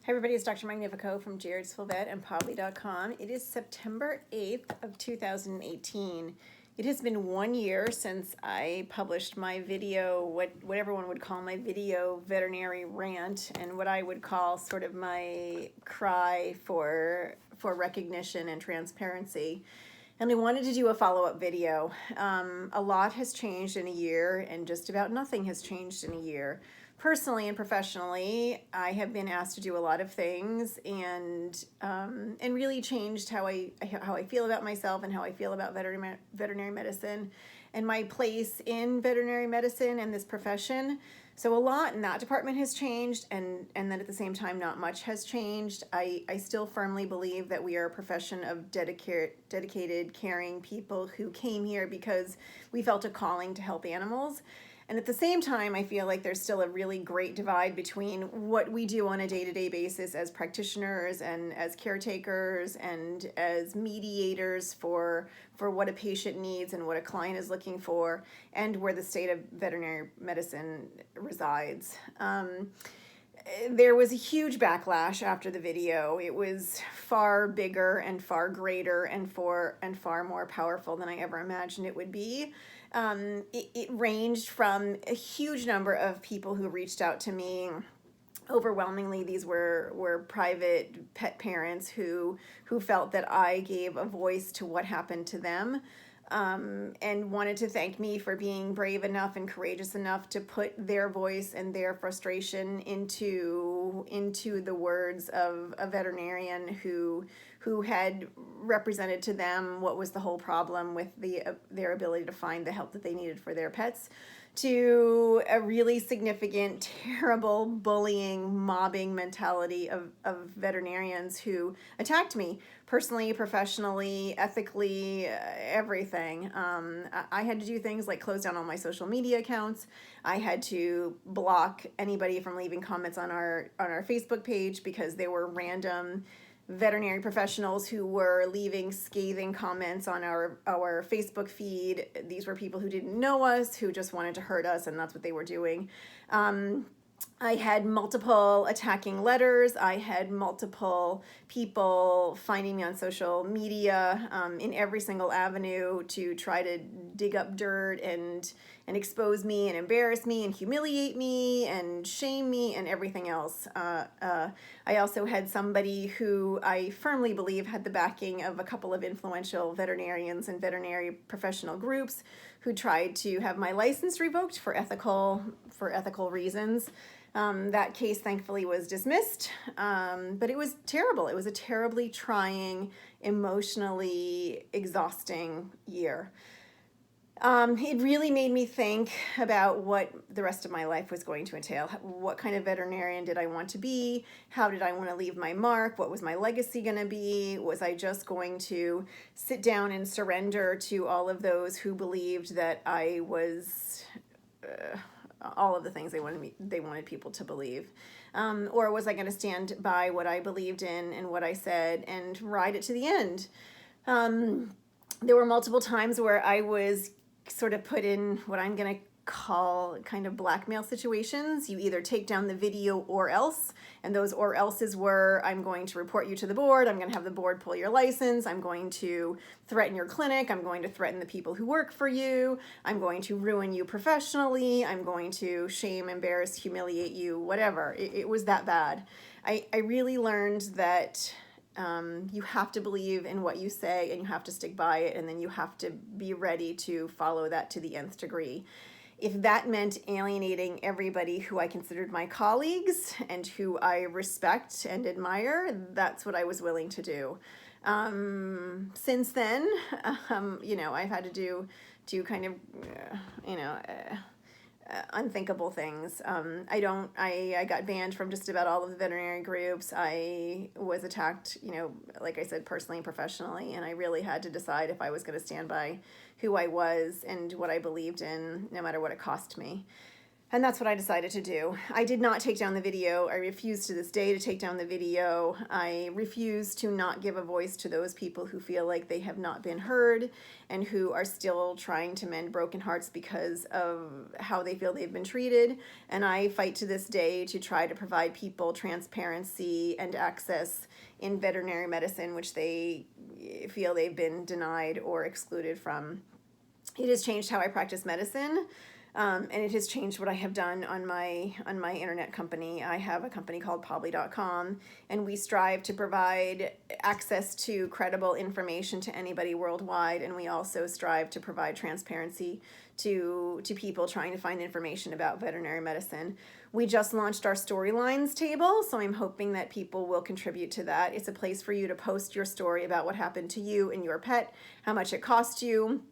Hi everybody, it's Dr. Magnifico from Jared'sFullVet and Podly.com. It is September 8th of 2018. It has been 1 year since I published my video, what everyone would call my video veterinary rant, and what I would call sort of my cry for recognition and transparency. And I wanted to do a follow-up video. A lot has changed in a year, and just about nothing has changed in a year. Personally and professionally, I have been asked to do a lot of things, and really changed how I feel about myself and how I feel about veterinary medicine and my place in veterinary medicine and this profession. So a lot in that department has changed, and then at the same time, not much has changed. I still firmly believe that we are a profession of dedicated, caring people who came here because we felt a calling to help animals. And at the same time, I feel like there's still a really great divide between what we do on a day-to-day basis as practitioners and as caretakers and as mediators for what a patient needs and what a client is looking for, and where the state of veterinary medicine resides. There was a huge backlash after the video. It was far bigger and far greater and far more powerful than I ever imagined it would be. It ranged from a huge number of people who reached out to me. Overwhelmingly, these were private pet parents who felt that I gave a voice to what happened to them, and wanted to thank me for being brave enough and courageous enough to put their voice and their frustration into the words of a veterinarian who had represented to them what was the whole problem with their ability to find the help that they needed for their pets, to a really significant, terrible bullying, mobbing mentality of veterinarians who attacked me personally, professionally, ethically, everything. I had to do things like close down all my social media accounts. I had to block anybody from leaving comments on our Facebook page because there were random veterinary professionals who were leaving scathing comments on our Facebook feed. These were people who didn't know us, who just wanted to hurt us, and that's what they were doing. I had multiple attacking letters. I had multiple people finding me on social media in every single avenue to try to dig up dirt and expose me and embarrass me and humiliate me and shame me and everything else. I also had somebody who I firmly believe had the backing of a couple of influential veterinarians and veterinary professional groups who tried to have my license revoked for ethical reasons. That case thankfully was dismissed, but it was terrible. It was a terribly trying, emotionally exhausting year. It really made me think about what the rest of my life was going to entail. What kind of veterinarian did I want to be? How did I want to leave my mark? What was my legacy going to be? Was I just going to sit down and surrender to all of those who believed that I was all of the things they wanted people to believe? Or was I going to stand by what I believed in and what I said and ride it to the end? There were multiple times where I was sort of put in what I'm going to call kind of blackmail situations. You either take down the video or else, and those or else's were, I'm going to report you to the board, I'm going to have the board pull your license, I'm going to threaten your clinic, I'm going to threaten the people who work for you, I'm going to ruin you professionally, I'm going to shame, embarrass, humiliate you, whatever. It was that bad. I really learned that you have to believe in what you say, and you have to stick by it, and then you have to be ready to follow that to the nth degree. If that meant alienating everybody who I considered my colleagues and who I respect and admire, that's what I was willing to do. Since then, I've had to do kind of, unthinkable things. I got banned from just about all of the veterinary groups. I was attacked, like I said, personally and professionally, and I really had to decide if I was going to stand by who I was and what I believed in, no matter what it cost me. And that's what I decided to do. I did not take down the video. I refuse to this day to take down the video. I refuse to not give a voice to those people who feel like they have not been heard and who are still trying to mend broken hearts because of how they feel they've been treated. And I fight to this day to try to provide people transparency and access in veterinary medicine, which they feel they've been denied or excluded from. It has changed how I practice medicine. And it has changed what I have done on my internet company. I have a company called plea.com, and we strive to provide access to credible information to anybody worldwide, and we also strive to provide transparency to people trying to find information about veterinary medicine. We just launched our storylines table, so I'm hoping that people will contribute to that. It's a place for you to post your story about what happened to you and your pet, how much it cost you,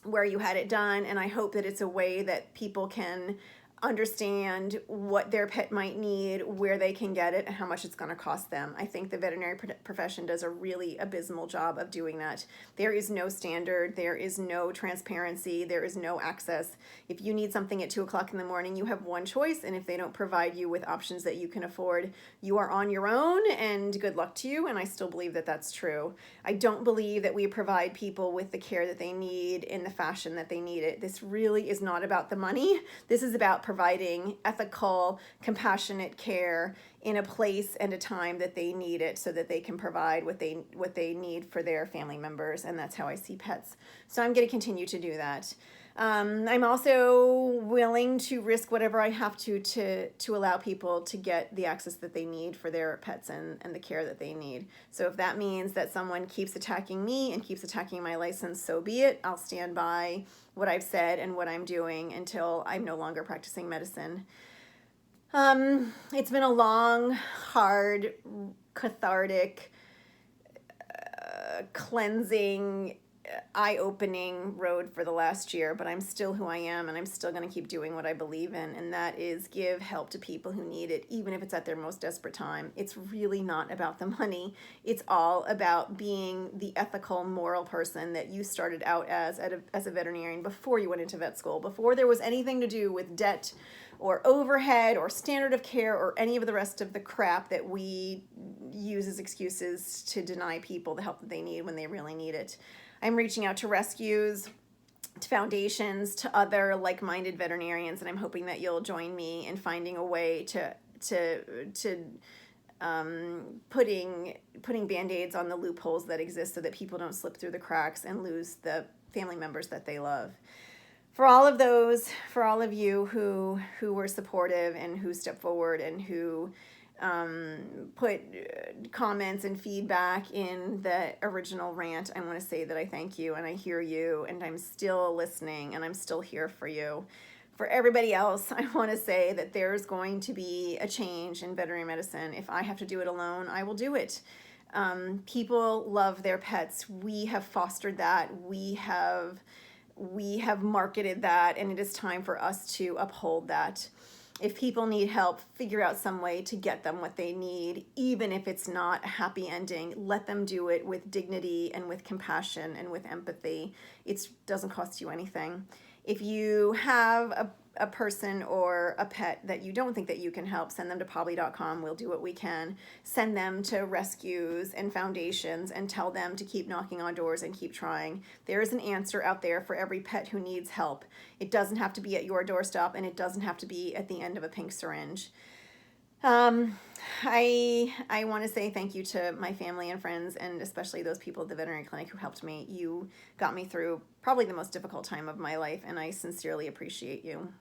where you had it done, and I hope that it's a way that people can understand what their pet might need, where they can get it, and how much it's going to cost them. I think the veterinary profession does a really abysmal job of doing that. There is no standard, there is no transparency, there is no access. If you need something at 2 o'clock in the morning, you have one choice, and if they don't provide you with options that you can afford, you are on your own, and good luck to you, and I still believe that that's true. I don't believe that we provide people with the care that they need in the fashion that they need it. This really is not about the money. This is about providing ethical, compassionate care in a place and a time that they need it, so that they can provide what they need for their family members, and that's how I see pets. So I'm going to continue to do that. I'm also willing to risk whatever I have to allow people to get the access that they need for their pets and the care that they need. So if that means that someone keeps attacking me and keeps attacking my license, so be it. I'll stand by what I've said and what I'm doing until I'm no longer practicing medicine. It's been a long, hard, cathartic, cleansing, eye-opening road for the last year, but I'm still who I am, and I'm still going to keep doing what I believe in, and that is give help to people who need it, even if it's at their most desperate time. It's really not about the money. It's all about being the ethical, moral person that you started out as a veterinarian before you went into vet school, before there was anything to do with debt or overhead or standard of care or any of the rest of the crap that we use as excuses to deny people the help that they need when they really need it. I'm reaching out to rescues, to foundations, to other like-minded veterinarians, and I'm hoping that you'll join me in finding a way to putting Band-Aids on the loopholes that exist so that people don't slip through the cracks and lose the family members that they love. For all of you who were supportive and who stepped forward and who put comments and feedback in the original rant, I want to say that I thank you, and I hear you, and I'm still listening, and I'm still here for you. For everybody else, I want to say that there's going to be a change in veterinary medicine. If I have to do it alone, I will do it. People love their pets. We have fostered that. We have marketed that, and it is time for us to uphold that. If people need help, figure out some way to get them what they need, even if it's not a happy ending. Let them do it with dignity and with compassion and with empathy. It doesn't cost you anything. If you have a person or a pet that you don't think that you can help, send them to plea.com. We'll do what we can. Send them to rescues and foundations and tell them to keep knocking on doors and keep trying. There is an answer out there for every pet who needs help. It doesn't have to be at your doorstep, and it doesn't have to be at the end of a pink syringe. I want to say thank you to my family and friends, and especially those people at the veterinary clinic who helped me. You got me through probably the most difficult time of my life, and I sincerely appreciate you.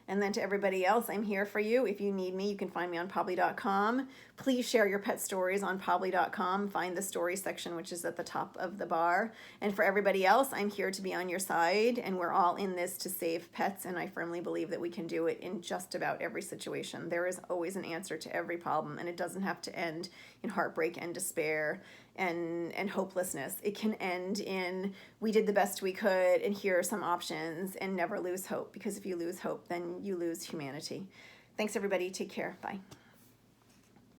And then to everybody else, I'm here for you. If you need me, you can find me on plea.com. Please share your pet stories on plea.com. Find the stories section, which is at the top of the bar. And for everybody else, I'm here to be on your side, and we're all in this to save pets, and I firmly believe that we can do it in just about every situation. There is always an answer to every problem, and it doesn't have to end in heartbreak and despair and hopelessness. It can end in, we did the best we could, and here are some options, and never lose hope, because if you lose hope, then you lose humanity. Thanks, everybody. Take care. Bye.